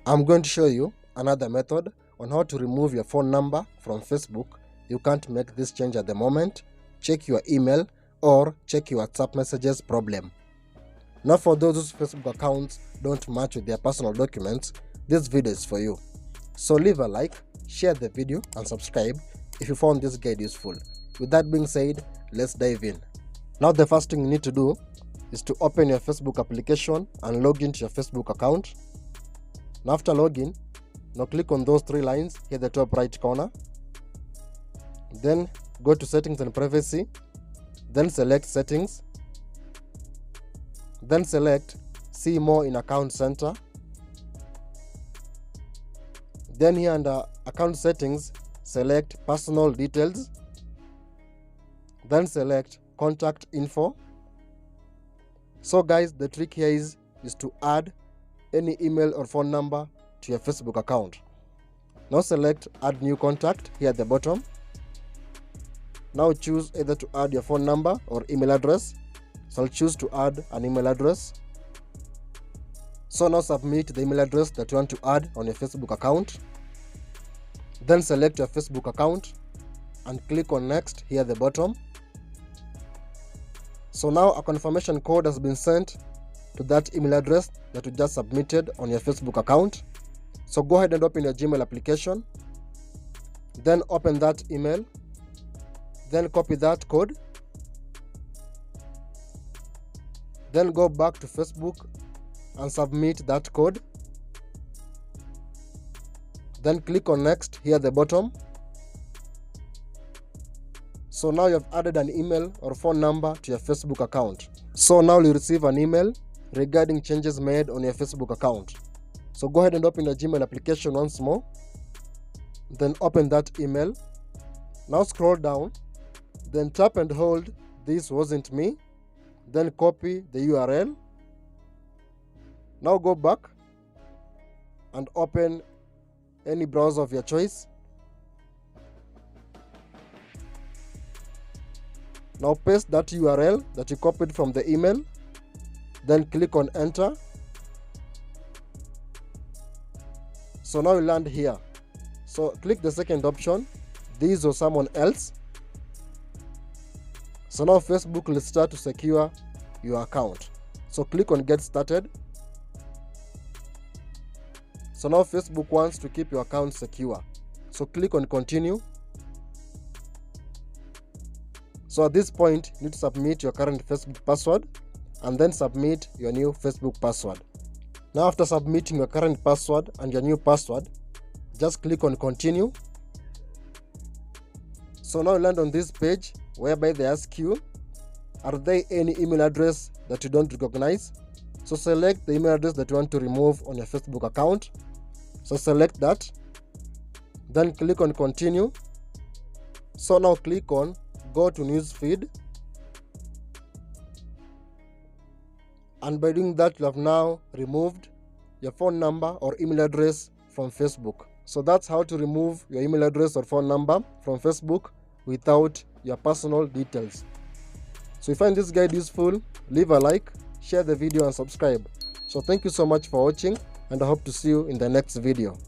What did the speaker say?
I'm going to show you another method on how to remove your phone number from Facebook. You can't make this change at the moment. Check your email or check your WhatsApp messages problem. Now for those whose Facebook accounts don't match with their personal documents, this video is for you. So leave a like, share the video and subscribe if you found this guide useful. With that being said, let's dive in. Now the first thing you need to do is to open your Facebook application and log into your Facebook account. Now after login, now click on those three lines here at the top right corner. Then go to settings and privacy. Then select settings. Then select see more in account center. Then here under account settings, select personal details. Then select contact info. So guys, the trick here is to add any email or phone number to your Facebook account. Now select add new contact here at the bottom. Now choose either to add your phone number or email address. So I'll choose to add an email address. So now submit the email address that you want to add on your Facebook account. Then select your Facebook account and click on next here at the bottom. So now a confirmation code has been sent to that email address that you just submitted on your Facebook account. So go ahead and open your Gmail application. Then open that email. Then copy that code. Then go back to Facebook and submit that code. Then click on next here at the bottom. So now you have added an email or phone number to your Facebook account. So now you receive an email regarding changes made on your Facebook account. So go ahead and open your Gmail application once more. Then open that email. Now scroll down. Then tap and hold "This wasn't me." Then copy the URL. Now go back and open any browser of your choice. Now paste that URL that you copied from the email. Then click on enter. So now you land here. So click the second option, this or someone else. So now Facebook will start to secure your account. So click on get started. So now Facebook wants to keep your account secure. So click on continue. So at this point, you need to submit your current Facebook password and then submit your new Facebook password. Now after submitting your current password and your new password, just click on continue. So now you land on this page whereby they ask you, are there any email address that you don't recognize? So select the email address that you want to remove on your Facebook account. So select that. Then click on continue. So now click on go to newsfeed. And by doing that, you have now removed your phone number or email address from Facebook. So that's how to remove your email address or phone number from Facebook without your personal details. So if you find this guide useful, leave a like, share the video and subscribe. So thank you so much for watching and I hope to see you in the next video.